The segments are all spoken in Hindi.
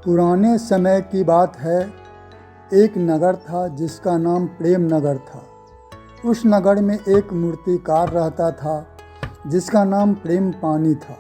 पुराने समय की बात है। एक नगर था जिसका नाम प्रेम नगर था। उस नगर में एक मूर्तिकार रहता था जिसका नाम प्रेम पानी था।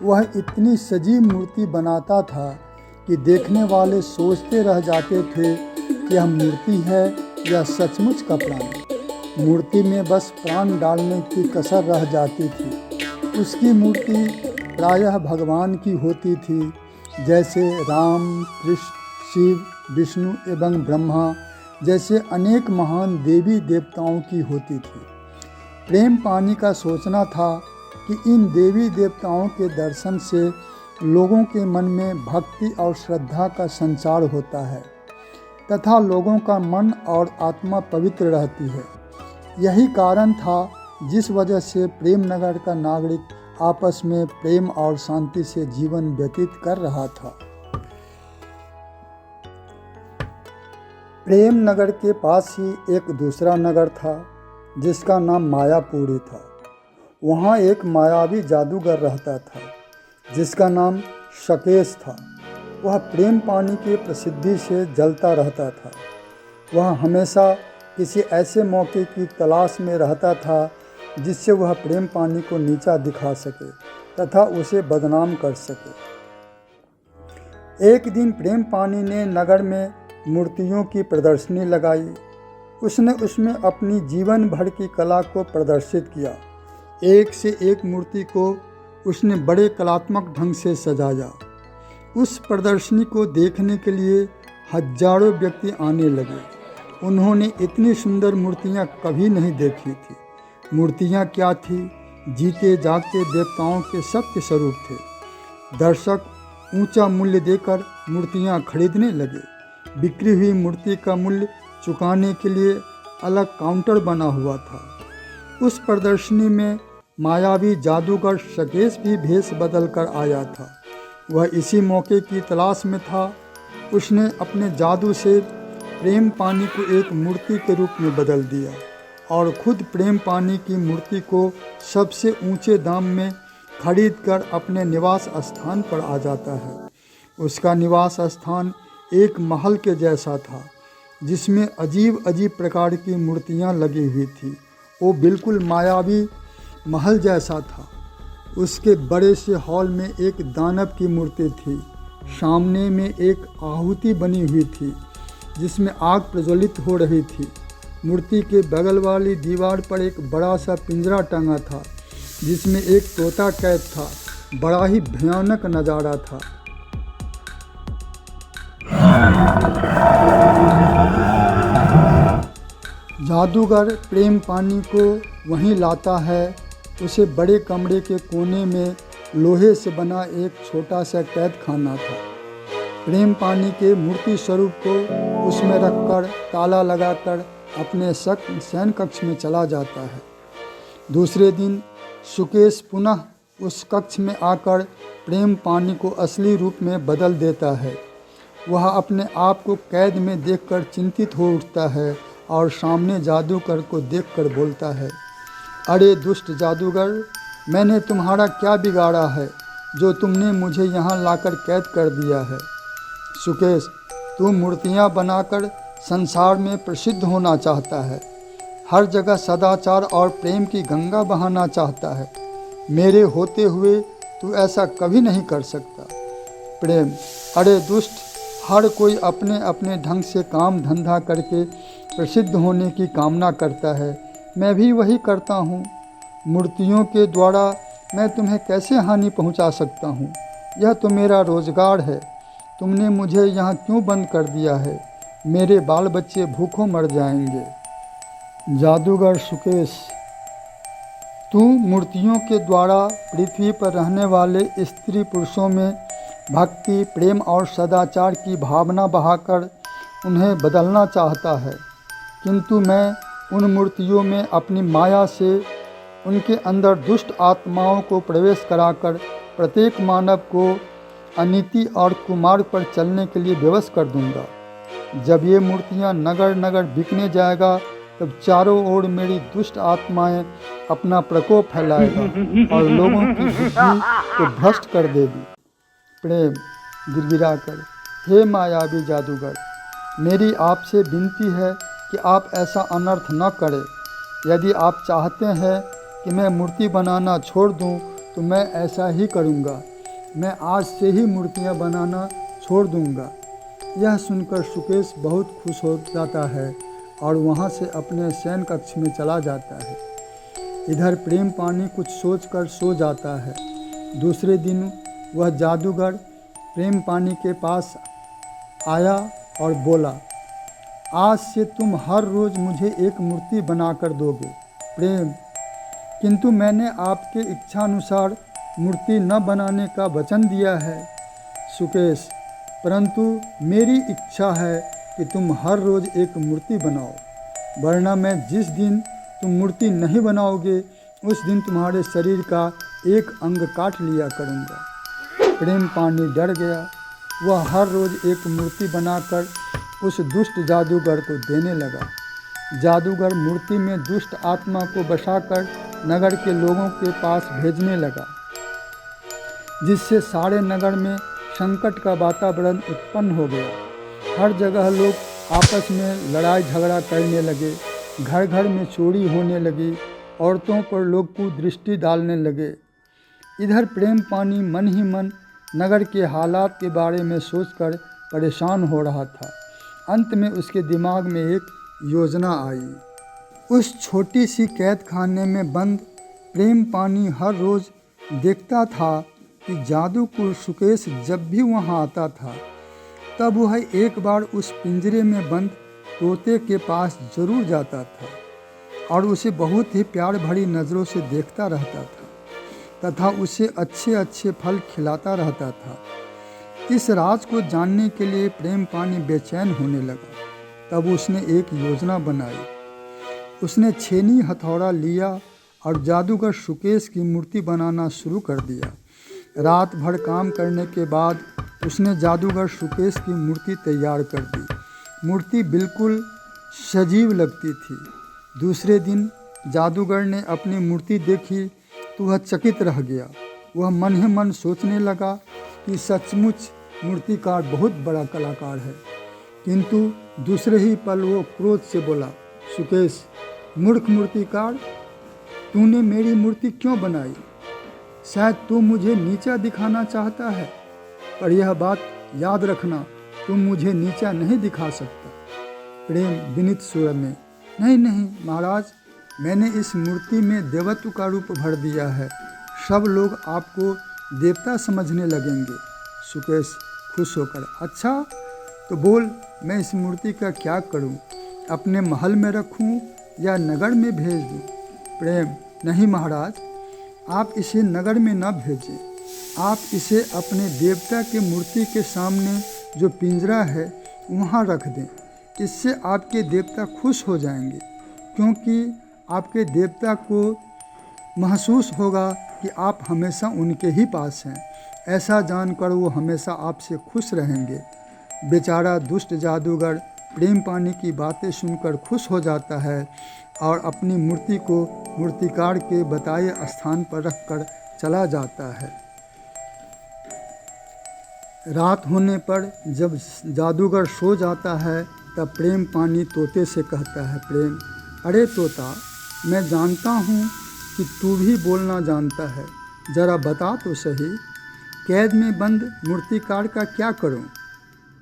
वह इतनी सजीव मूर्ति बनाता था कि देखने वाले सोचते रह जाते थे कि यह मूर्ति है या सचमुच का प्राण। मूर्ति में बस प्राण डालने की कसर रह जाती थी। उसकी मूर्ति प्रायः भगवान की होती थी, जैसे राम, कृष्ण, शिव, विष्णु एवं ब्रह्मा जैसे अनेक महान देवी देवताओं की होती थी। प्रेम पानी का सोचना था कि इन देवी देवताओं के दर्शन से लोगों के मन में भक्ति और श्रद्धा का संचार होता है तथा लोगों का मन और आत्मा पवित्र रहती है। यही कारण था जिस वजह से प्रेम नगर का नागरिक आपस में प्रेम और शांति से जीवन व्यतीत कर रहा था। प्रेम नगर के पास ही एक दूसरा नगर था जिसका नाम मायापुरी था। वहाँ एक मायावी जादूगर रहता था जिसका नाम शकेश था। वह प्रेम पानी की प्रसिद्धि से जलता रहता था। वह हमेशा किसी ऐसे मौके की तलाश में रहता था जिससे वह प्रेम पानी को नीचा दिखा सके तथा उसे बदनाम कर सके। एक दिन प्रेम पानी ने नगर में मूर्तियों की प्रदर्शनी लगाई। उसने उसमें अपनी जीवन भर की कला को प्रदर्शित किया। एक से एक मूर्ति को उसने बड़े कलात्मक ढंग से सजाया। उस प्रदर्शनी को देखने के लिए हजारों व्यक्ति आने लगे। उन्होंने इतनी सुंदर मूर्तियां कभी नहीं देखी थी। मूर्तियां क्या थी? जीते जागते देवताओं के सत्य स्वरूप थे। दर्शक ऊंचा मूल्य देकर मूर्तियां खरीदने लगे। बिक्री हुई मूर्ति का मूल्य चुकाने के लिए अलग काउंटर बना हुआ था। उस प्रदर्शनी में मायावी जादूगर शकेश भी भेष बदल कर आया था। वह इसी मौके की तलाश में था। उसने अपने जादू से प्रेम पानी को एक मूर्ति के रूप में बदल दिया और खुद प्रेम पानी की मूर्ति को सबसे ऊंचे दाम में खरीदकर अपने निवास स्थान पर आ जाता है। उसका निवास स्थान एक महल के जैसा था जिसमें अजीब अजीब प्रकार की मूर्तियां लगी हुई थी। वो बिल्कुल मायावी महल जैसा था। उसके बड़े से हॉल में एक दानव की मूर्ति थी। सामने में एक आहुति बनी हुई थी जिसमें आग प्रज्वलित हो रही थी। मूर्ति के बगल वाली दीवार पर एक बड़ा सा पिंजरा टंगा था जिसमें एक तोता कैद था। बड़ा ही भयानक नज़ारा था। जादूगर प्रेम पानी को वहीं लाता है। उसे बड़े कमरे के कोने में लोहे से बना एक छोटा सा कैद खाना था। प्रेम पानी के मूर्ति स्वरूप को उसमें रखकर ताला लगाकर अपने शयन कक्ष में चला जाता है। दूसरे दिन सुकेश पुनः उस कक्ष में आकर प्रेम पानी को असली रूप में बदल देता है। वह अपने आप को कैद में देखकर चिंतित हो उठता है और सामने जादूगर को देखकर बोलता है, अरे दुष्ट जादूगर, मैंने तुम्हारा क्या बिगाड़ा है जो तुमने मुझे यहाँ लाकर कैद कर दिया है। सुकेश, तू मूर्तियाँ बनाकर संसार में प्रसिद्ध होना चाहता है। हर जगह सदाचार और प्रेम की गंगा बहाना चाहता है। मेरे होते हुए तू ऐसा कभी नहीं कर सकता। प्रेम, अरे दुष्ट, हर कोई अपने अपने ढंग से काम धंधा करके प्रसिद्ध होने की कामना करता है। मैं भी वही करता हूँ। मूर्तियों के द्वारा मैं तुम्हें कैसे हानि पहुँचा सकता हूँ? यह तो मेरा रोज़गार है। तुमने मुझे यहाँ क्यों बंद कर दिया है? मेरे बाल बच्चे भूखों मर जाएंगे। जादूगर सुकेश, तू मूर्तियों के द्वारा पृथ्वी पर रहने वाले स्त्री पुरुषों में भक्ति, प्रेम और सदाचार की भावना बहाकर उन्हें बदलना चाहता है, किंतु मैं उन मूर्तियों में अपनी माया से उनके अंदर दुष्ट आत्माओं को प्रवेश कराकर प्रत्येक मानव को अनीति और कुमार्ग पर चलने के लिए विवश कर दूंगा। जब ये मूर्तियां नगर नगर बिकने जाएगा तब चारों ओर मेरी दुष्ट आत्माएं अपना प्रकोप फैलाएगा और लोगों की बुद्धि को भ्रष्ट कर देगी। प्रेम गिड़गिड़ाकर, हे मायावी जादूगर, मेरी आपसे विनती है कि आप ऐसा अनर्थ न करें। यदि आप चाहते हैं कि मैं मूर्ति बनाना छोड़ दूं, तो मैं ऐसा ही करूंगा। मैं आज से ही मूर्तियां बनाना छोड़ दूंगा। यह सुनकर सुकेश बहुत खुश हो जाता है और वहां से अपने शयन कक्ष में चला जाता है। इधर प्रेम पानी कुछ सोचकर सो जाता है। दूसरे दिन वह जादूगर प्रेम पानी के पास आया और बोला, आज से तुम हर रोज़ मुझे एक मूर्ति बनाकर दोगे प्रेम, किंतु मैंने आपके इच्छानुसार मूर्ति न बनाने का वचन दिया है सुकेश, परंतु मेरी इच्छा है कि तुम हर रोज़ एक मूर्ति बनाओ, वरना मैं जिस दिन तुम मूर्ति नहीं बनाओगे उस दिन तुम्हारे शरीर का एक अंग काट लिया करूँगा। प्रेम पानी डर गया। वह हर रोज़ एक मूर्ति बनाकर उस दुष्ट जादूगर को देने लगा। जादूगर मूर्ति में दुष्ट आत्मा को बसाकर नगर के लोगों के पास भेजने लगा, जिससे सारे नगर में संकट का वातावरण उत्पन्न हो गया। हर जगह लोग आपस में लड़ाई झगड़ा करने लगे, घर घर में चोरी होने लगी, औरतों पर लोग कुदृष्टि डालने लगे। इधर प्रेम पानी मन ही मन नगर के हालात के बारे में सोचकर परेशान हो रहा था। अंत में उसके दिमाग में एक योजना आई। उस छोटी सी कैद खाने में बंद प्रेम पानी हर रोज़ देखता था कि जादूगर सुकेश जब भी वहाँ आता था, तब वह एक बार उस पिंजरे में बंद तोते के पास जरूर जाता था और उसे बहुत ही प्यार भरी नज़रों से देखता रहता था तथा उसे अच्छे अच्छे फल खिलाता रहता था। इस राज को जानने के लिए प्रेम पानी बेचैन होने लगा। तब उसने एक योजना बनाई। उसने छेनी हथौड़ा लिया और जादूगर सुकेश की मूर्ति बनाना शुरू कर दिया। रात भर काम करने के बाद उसने जादूगर सुकेश की मूर्ति तैयार कर दी। मूर्ति बिल्कुल सजीव लगती थी। दूसरे दिन जादूगर ने अपनी मूर्ति देखी तो वह चकित रह गया। वह मन ही मन सोचने लगा कि सचमुच मूर्तिकार बहुत बड़ा कलाकार है, किंतु दूसरे ही पल वो क्रोध से बोला, सुकेश, मूर्ख मूर्तिकार, तूने मेरी मूर्ति क्यों बनाई? शायद तू मुझे नीचा दिखाना चाहता है, पर यह बात याद रखना, तुम मुझे नीचा नहीं दिखा सकता। प्रेम विनीत स्वर में, नहीं नहीं महाराज, मैंने इस मूर्ति में देवत्व का रूप भर दिया है, सब लोग आपको देवता समझने लगेंगे। सुकेश खुश होकर, अच्छा तो बोल, मैं इस मूर्ति का क्या करूं? अपने महल में रखूं या नगर में भेज दूं? प्रेम, नहीं महाराज, आप इसे नगर में न भेजें, आप इसे अपने देवता के मूर्ति के सामने जो पिंजरा है वहाँ रख दें। इससे आपके देवता खुश हो जाएंगे, क्योंकि आपके देवता को महसूस होगा कि आप हमेशा उनके ही पास हैं। ऐसा जानकर वो हमेशा आपसे खुश रहेंगे। बेचारा दुष्ट जादूगर प्रेम पानी की बातें सुनकर खुश हो जाता है और अपनी मूर्ति को मूर्तिकार के बताए स्थान पर रखकर चला जाता है। रात होने पर जब जादूगर सो जाता है, तब प्रेम पानी तोते से कहता है, प्रेम, अरे तोता, मैं जानता हूँ कि तू भी बोलना जानता है, ज़रा बता तो सही, कैद में बंद मूर्तिकार का क्या करूं?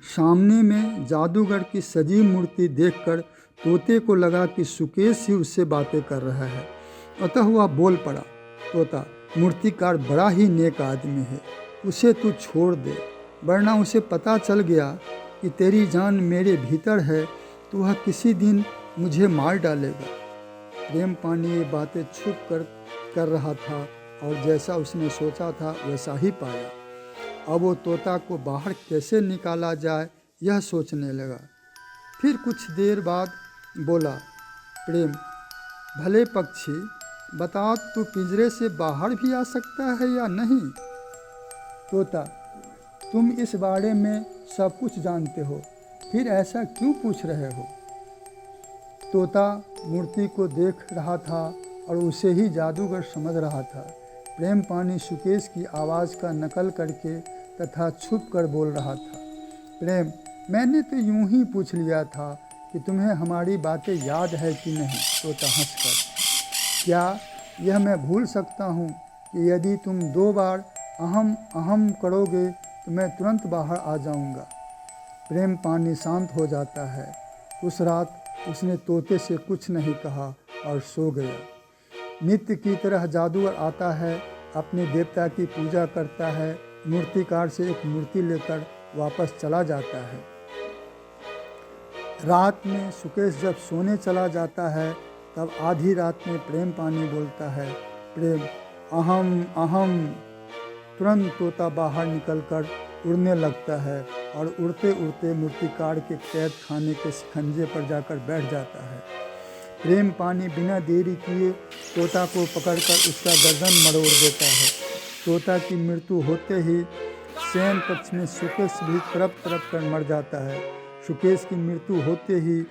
सामने में जादूगर की सजीव मूर्ति देखकर तोते को लगा कि सुकेश ही उससे बातें कर रहा है। अतः वह बोल पड़ा, तोता, मूर्तिकार बड़ा ही नेक आदमी है, उसे तू छोड़ दे, वरना उसे पता चल गया कि तेरी जान मेरे भीतर है तो वह किसी दिन मुझे मार डालेगा। प्रेम पानी ये बातें छुप कर रहा था और जैसा उसने सोचा था वैसा ही पाया। अब वो तोता को बाहर कैसे निकाला जाए यह सोचने लगा। फिर कुछ देर बाद बोला, प्रेम, भले पक्षी, बता, तू पिंजरे से बाहर भी आ सकता है या नहीं? तोता, तुम इस बारे में सब कुछ जानते हो, फिर ऐसा क्यों पूछ रहे हो? तोता मूर्ति को देख रहा था और उसे ही जादूगर समझ रहा था। प्रेम पानी सुकेश की आवाज़ का नकल करके तथा छुप कर बोल रहा था, प्रेम: मैंने तो यूं ही पूछ लिया था कि तुम्हें हमारी बातें याद है कि नहीं। तोता हंसकर: क्या यह मैं भूल सकता हूँ कि यदि तुम 2 बार अहम अहम करोगे तो मैं तुरंत बाहर आ जाऊँगा। प्रेम पानी शांत हो जाता है। उस रात उसने तोते से कुछ नहीं कहा और सो गया। नित्य की तरह जादूगर आता है, अपने देवता की पूजा करता है, मूर्तिकार से एक मूर्ति लेकर वापस चला जाता है। रात में सुकेश जब सोने चला जाता है तब आधी रात में प्रेम पानी बोलता है: प्रेम: अहम अहम। तुरंत तोता बाहर निकलकर उड़ने लगता है और उड़ते उड़ते मूर्तिकार के कैद खाने के शिकंजे पर जाकर बैठ जाता है। प्रेम पानी बिना देरी किए तोता को पकड़कर उसका गर्दन मरोड़ देता है। तोता की मृत्यु होते ही शयन कक्ष में सुकेश भी तड़प तड़प कर मर जाता है। सुकेश की मृत्यु होते ही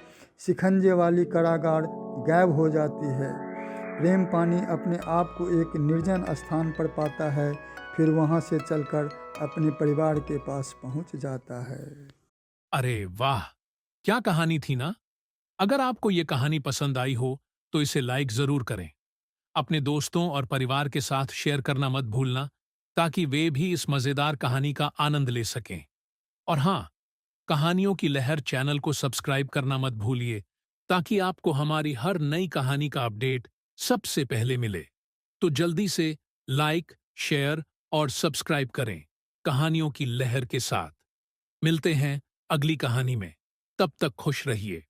शिकंजे वाली कारागार गायब हो जाती है। प्रेम पानी अपने आप को एक निर्जन स्थान पर पाता है, फिर वहाँ से चलकर अपने परिवार के पास पहुँच जाता है। अरे वाह! क्या कहानी थी ना? अगर आपको ये कहानी पसंद आई हो तो इसे लाइक जरूर करें। अपने दोस्तों और परिवार के साथ शेयर करना मत भूलना, ताकि वे भी इस मजेदार कहानी का आनंद ले सकें। और हाँ, कहानियों की लहर चैनल को सब्सक्राइब करना मत भूलिए, ताकि आपको हमारी हर नई कहानी का अपडेट सबसे पहले मिले। तो जल्दी से लाइक, शेयर और सब्सक्राइब करें कहानियों की लहर के साथ। मिलते हैं अगली कहानी में। तब तक खुश रहिए।